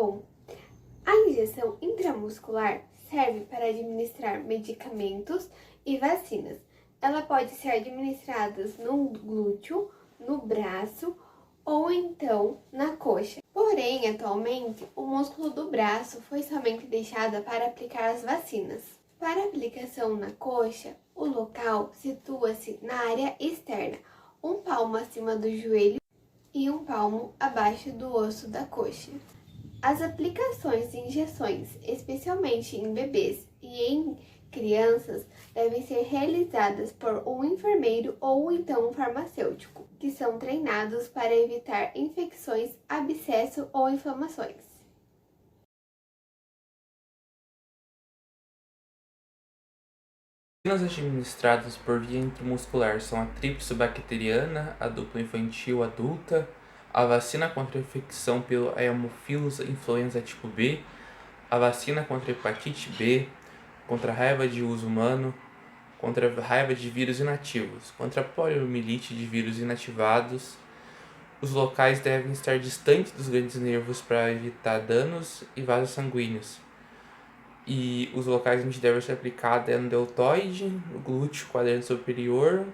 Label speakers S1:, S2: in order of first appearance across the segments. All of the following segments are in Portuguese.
S1: Bom, a injeção intramuscular serve para administrar medicamentos e vacinas. Ela pode ser administrada no glúteo, no braço ou então na coxa. Porém, atualmente, o músculo do braço foi somente deixado para aplicar as vacinas. Para aplicação na coxa, o local situa-se na área externa, um palmo acima do joelho e um palmo abaixo do osso da coxa. As aplicações de injeções, especialmente em bebês e em crianças, devem ser realizadas por um enfermeiro ou então um farmacêutico, que são treinados para evitar infecções, abscesso ou inflamações.
S2: As vacinas administradas por via intramuscular são a tríplice bacteriana, a dupla infantil adulta, a vacina contra a infecção pelo Haemophilus influenza tipo B, a vacina contra a hepatite B, contra a raiva de uso humano, contra a raiva de vírus inativos, contra a poliomielite de vírus inativados. Os locais devem estar distantes dos grandes nervos para evitar danos e vasos sanguíneos. E os locais onde deve ser aplicada é no deltoide, no glúteo, quadrante superior.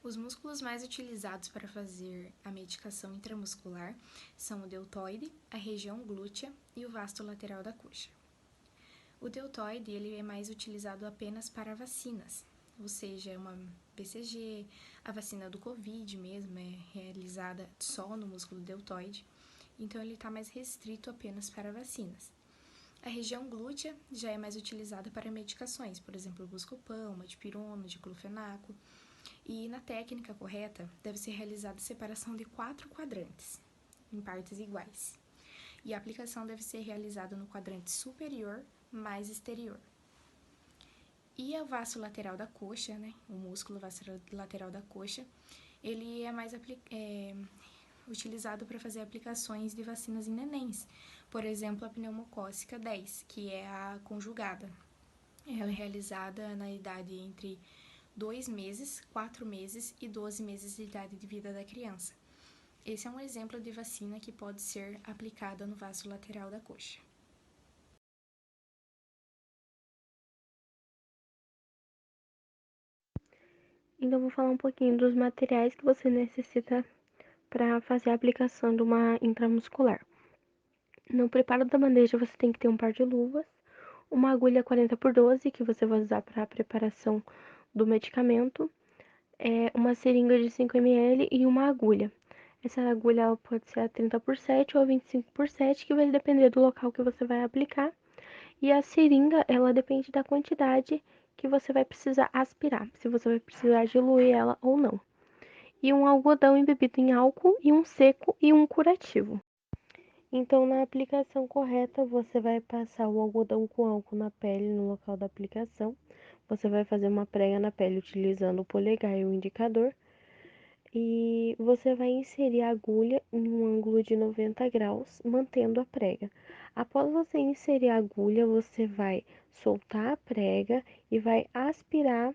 S3: Os músculos mais utilizados para fazer a medicação intramuscular são o deltoide, a região glútea e o vasto lateral da coxa. O deltoide ele é mais utilizado apenas para vacinas, ou seja, uma BCG, a vacina do Covid mesmo é realizada só no músculo deltoide, então ele está mais restrito apenas para vacinas. A região glútea já é mais utilizada para medicações, por exemplo, o Buscopan, dipirona, diclofenaco, e na técnica correta deve ser realizada a separação de 4 quadrantes, em partes iguais. E a aplicação deve ser realizada no quadrante superior mais exterior. E o vaso lateral da coxa, o músculo lateral da coxa, ele é mais utilizado para fazer aplicações de vacinas em nenéns. Por exemplo, a pneumocócica 10, que é a conjugada. Ela é realizada na idade entre 2 meses, 4 meses e 12 meses de idade de vida da criança. Esse é um exemplo de vacina que pode ser aplicada no vaso lateral da coxa.
S4: Então, vou falar um pouquinho dos materiais que você necessita para fazer a aplicação de uma intramuscular. No preparo da bandeja, você tem que ter um par de luvas, uma agulha 40x12, que você vai usar para a preparação do medicamento, uma seringa de 5 ml e uma agulha. Essa agulha ela pode ser a 30x7 ou a 25x7, que vai depender do local que você vai aplicar. E a seringa, ela depende da quantidade que você vai precisar aspirar, se você vai precisar diluir ela ou não. E um algodão embebido em álcool, e um seco e um curativo. Então, na aplicação correta, você vai passar o algodão com álcool na pele no local da aplicação. Você vai fazer uma prega na pele utilizando o polegar e o indicador. E você vai inserir a agulha em um ângulo de 90 graus, mantendo a prega. Após você inserir a agulha, você vai soltar a prega e vai aspirar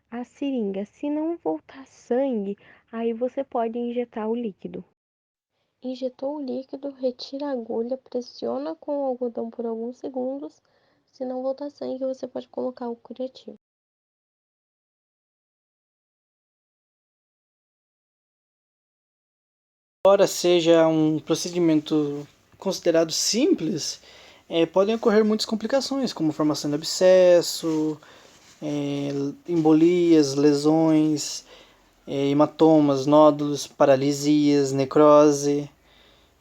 S4: a seringa. Se não voltar sangue, aí você pode injetar o líquido. Injetou o líquido, retira a agulha, pressiona com o algodão por alguns segundos. Se não voltar sangue, você pode colocar o curativo.
S5: Embora seja um procedimento considerado simples, podem ocorrer muitas complicações, como formação de abscesso, embolias, lesões, hematomas, nódulos, paralisias, necrose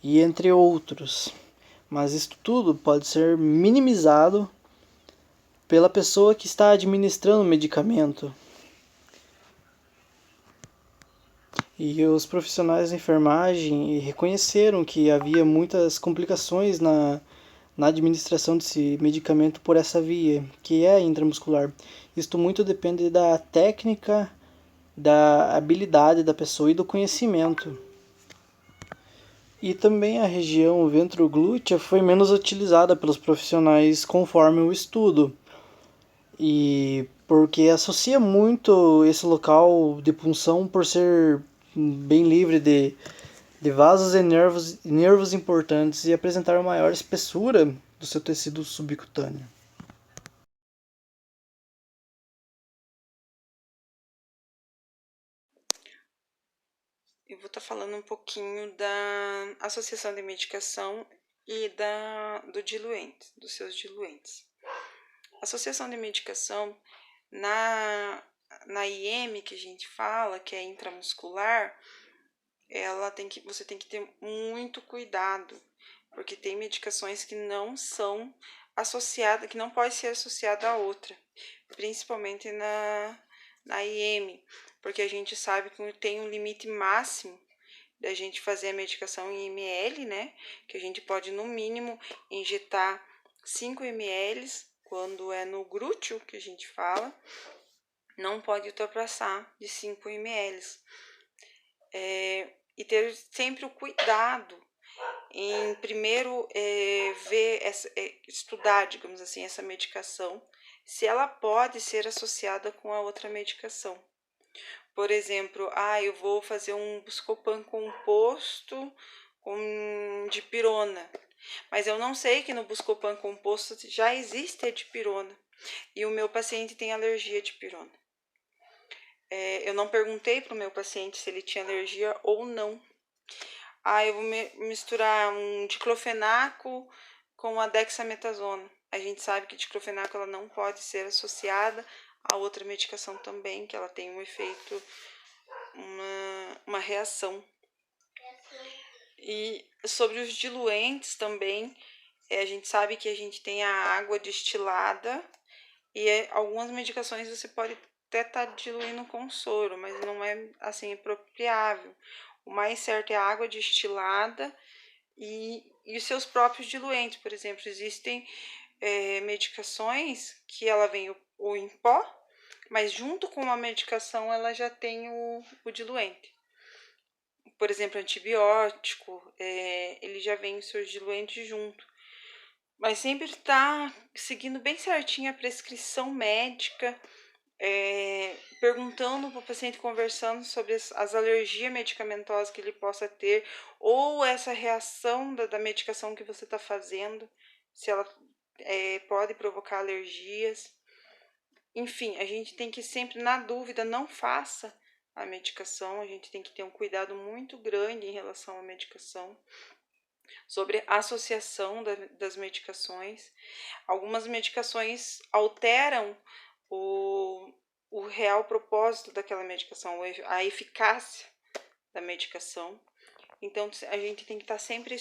S5: e entre outros. Mas isso tudo pode ser minimizado pela pessoa que está administrando o medicamento. E os profissionais da enfermagem reconheceram que havia muitas complicações na administração desse medicamento por essa via, que é a intramuscular. Isto muito depende da técnica, da habilidade da pessoa e do conhecimento. E também a região ventroglútea foi menos utilizada pelos profissionais conforme o estudo. E porque associa muito esse local de punção por ser bem livre de vasos e nervos importantes e apresentar uma maior espessura do seu tecido subcutâneo.
S6: Eu vou estar falando um pouquinho da associação de medicação e dos seus diluentes. A associação de medicação na IM que a gente fala, que é intramuscular, você tem que ter muito cuidado, porque tem medicações que não são associadas, que não pode ser associada a outra, principalmente na IM, porque a gente sabe que tem um limite máximo da gente fazer a medicação em ml, né? Que a gente pode, no mínimo, injetar 5 ml, quando é no glúteo que a gente fala, não pode ultrapassar de 5 ml. E ter sempre o cuidado em primeiro estudar, digamos assim, essa medicação, se ela pode ser associada com a outra medicação. Por exemplo, eu vou fazer um Buscopan composto com dipirona, mas eu não sei que no Buscopan composto já existe a dipirona e o meu paciente tem alergia à dipirona. Eu não perguntei para o meu paciente se ele tinha alergia ou não. Eu vou misturar um diclofenaco com a dexametasona. A gente sabe que diclofenaco ela não pode ser associada a outra medicação também, que ela tem um efeito, uma reação. E sobre os diluentes também, a gente sabe que a gente tem a água destilada e algumas medicações você pode até estar diluindo com soro, mas não é assim apropriável. O mais certo é a água destilada e os seus próprios diluentes. Por exemplo, existem medicações que ela vem o em pó, mas junto com a medicação ela já tem o diluente. Por exemplo, antibiótico, ele já vem os seus diluentes junto. Mas sempre está seguindo bem certinho a prescrição médica, perguntando para o paciente, conversando sobre as alergias medicamentosas que ele possa ter, ou essa reação da medicação que você está fazendo, se ela pode provocar alergias. Enfim, a gente tem que sempre, na dúvida, não faça a medicação, a gente tem que ter um cuidado muito grande em relação à medicação, sobre a associação das medicações. Algumas medicações alteram o real propósito daquela medicação, a eficácia da medicação. Então, a gente tem que estar sempre